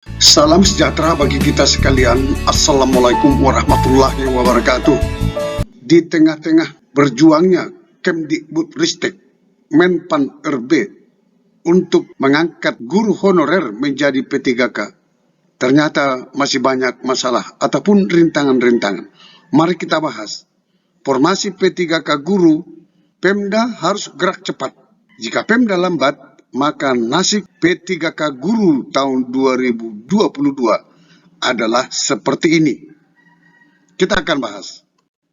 Salam sejahtera bagi kita sekalian. Assalamualaikum warahmatullahi wabarakatuh. Di tengah-tengah berjuangnya Kemdikbudristek, Menpan RB untuk mengangkat guru honorer menjadi P3K, ternyata masih banyak masalah ataupun rintangan-rintangan. Mari kita bahas. Formasi P3K guru, Pemda harus gerak cepat. Jika Pemda lambat, maka nasib P3K guru tahun 2022 adalah seperti ini. Kita akan bahas.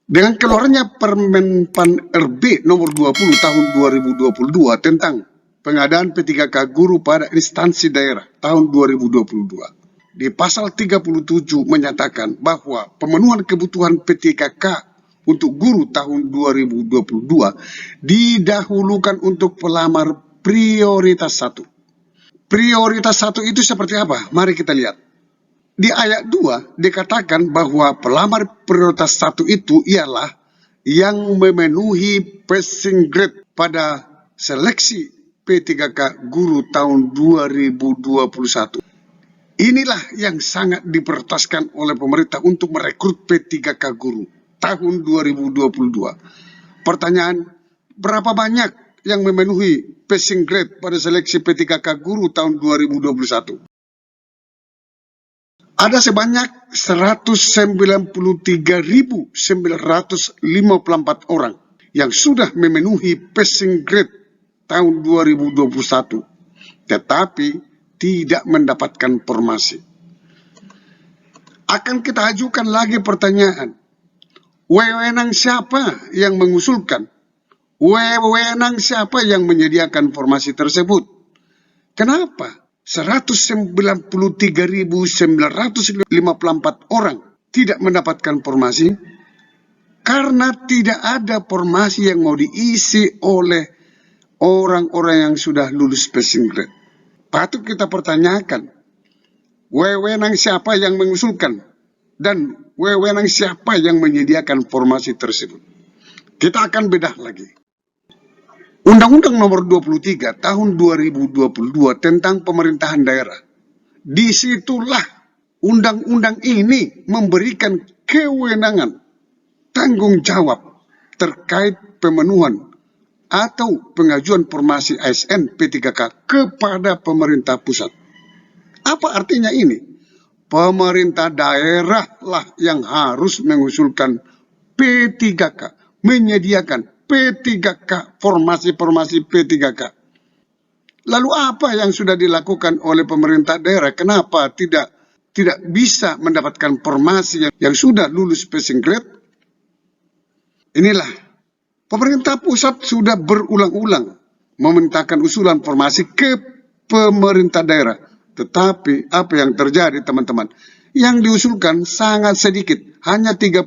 Dengan keluarnya Permenpan RB nomor 20 tahun 2022 tentang pengadaan P3K guru pada instansi daerah tahun 2022. Di pasal 37 menyatakan bahwa pemenuhan kebutuhan P3K untuk guru tahun 2022 didahulukan untuk pelamar prioritas 1. Prioritas 1 itu seperti apa? Mari kita lihat. Di ayat 2 dikatakan bahwa pelamar prioritas 1 itu ialah yang memenuhi passing grade pada seleksi P3K guru tahun 2021. Inilah yang sangat diprioritaskan oleh pemerintah untuk merekrut P3K guru tahun 2022. Pertanyaan, berapa banyak yang memenuhi passing grade pada seleksi P3K guru tahun 2021? Ada sebanyak 193.954 orang yang sudah memenuhi passing grade tahun 2021, tetapi tidak mendapatkan formasi. Akan kita ajukan lagi pertanyaan, wewenang siapa yang mengusulkan? Wewenang siapa yang menyediakan formasi tersebut? Kenapa 193.954 orang tidak mendapatkan formasi? Karena tidak ada formasi yang mau diisi oleh orang-orang yang sudah lulus passing grade. Patut kita pertanyakan, wewenang siapa yang mengusulkan? Dan wewenang siapa yang menyediakan formasi tersebut? Kita akan bedah lagi. Undang-Undang nomor 23 tahun 2022 tentang pemerintahan daerah. Disitulah undang-undang ini memberikan kewenangan tanggung jawab terkait pemenuhan atau pengajuan formasi ASN P3K kepada pemerintah pusat. Apa artinya ini? Pemerintah daerah lah yang harus mengusulkan P3K, menyediakan P3K, formasi P3K. Lalu apa yang sudah dilakukan oleh pemerintah daerah? Kenapa tidak bisa mendapatkan formasi yang sudah lulus passing grade? Inilah, pemerintah pusat sudah berulang-ulang memintakan usulan formasi ke pemerintah daerah. Tetapi apa yang terjadi, teman-teman? Yang diusulkan sangat sedikit, hanya 30%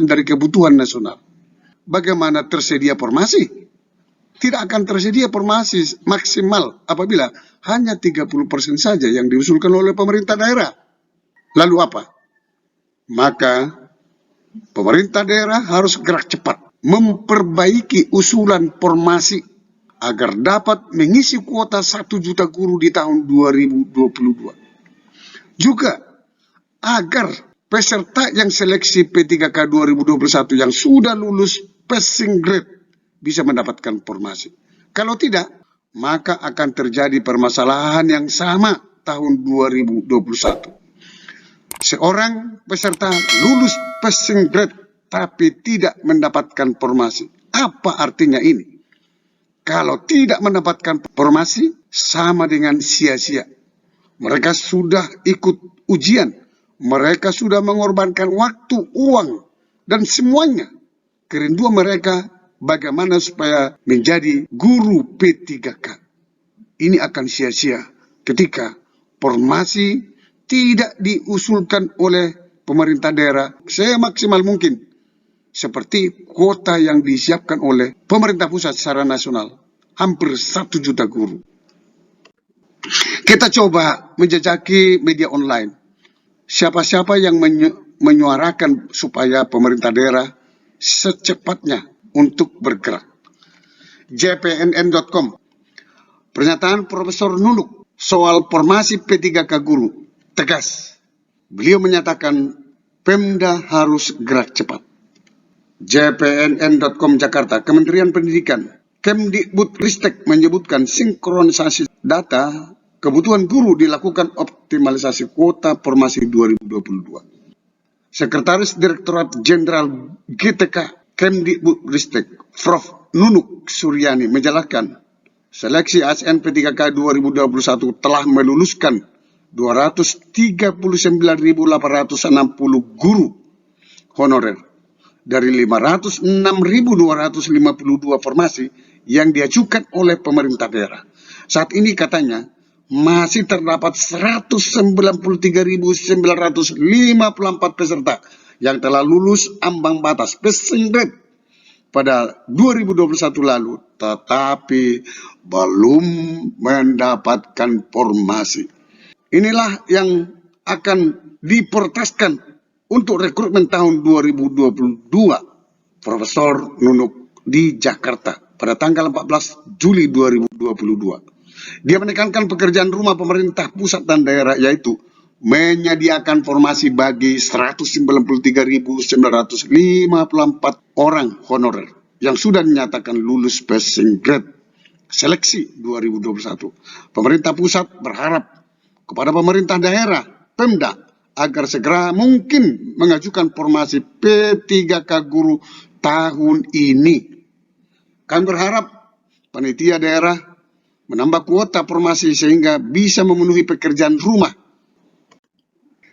dari kebutuhan nasional. Bagaimana tersedia formasi? Tidak akan tersedia formasi maksimal apabila hanya 30% saja yang diusulkan oleh pemerintah daerah. Lalu apa? Maka pemerintah daerah harus gerak cepat memperbaiki usulan formasi agar dapat mengisi kuota 1 juta guru di tahun 2022. Juga agar peserta yang seleksi P3K 2021 yang sudah lulus passing grade bisa mendapatkan formasi. Kalau tidak, maka akan terjadi permasalahan yang sama tahun 2021. Seorang peserta lulus passing grade tapi tidak mendapatkan formasi. Apa artinya ini? Kalau tidak mendapatkan formasi, sama dengan sia-sia. Mereka sudah ikut ujian, mereka sudah mengorbankan waktu, uang, dan semuanya. Kerinduan mereka bagaimana supaya menjadi guru P3K. Ini akan sia-sia ketika formasi tidak diusulkan oleh pemerintah daerah semaksimal mungkin. Seperti kuota yang disiapkan oleh pemerintah pusat secara nasional. Hampir 1 juta guru. Kita coba menjajaki media online. Siapa-siapa yang menyuarakan supaya pemerintah daerah secepatnya untuk bergerak. jpnn.com. Pernyataan Profesor Nuluk soal formasi P3K guru. tegas. Beliau menyatakan Pemda harus gerak cepat. JPNN.com Jakarta, Kementerian Pendidikan, Kemdikbudristek menyebutkan sinkronisasi data kebutuhan guru dilakukan optimalisasi kuota formasi 2022. Sekretaris Direktorat Jenderal GTK Kemdikbudristek, Prof. Nunuk Suryani menjelaskan, seleksi ASN P3K 2021 telah meluluskan 239.860 guru honorer dari 506.252 formasi yang diajukan oleh pemerintah daerah. Saat ini katanya masih terdapat 193.954 peserta yang telah lulus ambang batas passing grade pada 2021 lalu, tetapi belum mendapatkan formasi. Inilah yang akan diprioritaskan untuk rekrutmen tahun 2022, Profesor Nunuk di Jakarta pada tanggal 14 Juli 2022. Dia menekankan pekerjaan rumah pemerintah pusat dan daerah, yaitu menyediakan formasi bagi 193.954 orang honorer yang sudah dinyatakan lulus passing grade seleksi 2021. Pemerintah pusat berharap kepada pemerintah daerah, Pemda, agar segera mungkin mengajukan formasi P3K guru tahun ini. Kami berharap panitia daerah menambah kuota formasi sehingga bisa memenuhi pekerjaan rumah.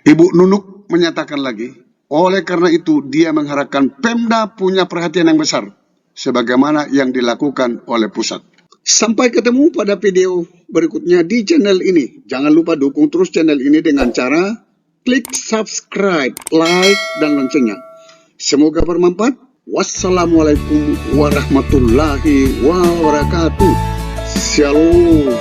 Ibu Nunuk menyatakan lagi, oleh karena itu dia mengharapkan Pemda punya perhatian yang besar, sebagaimana yang dilakukan oleh pusat. Sampai ketemu pada video berikutnya di channel ini. Jangan lupa dukung terus channel ini dengan cara klik subscribe, like, dan loncengnya. Semoga bermanfaat. Wassalamualaikum warahmatullahi wabarakatuh. Shalom.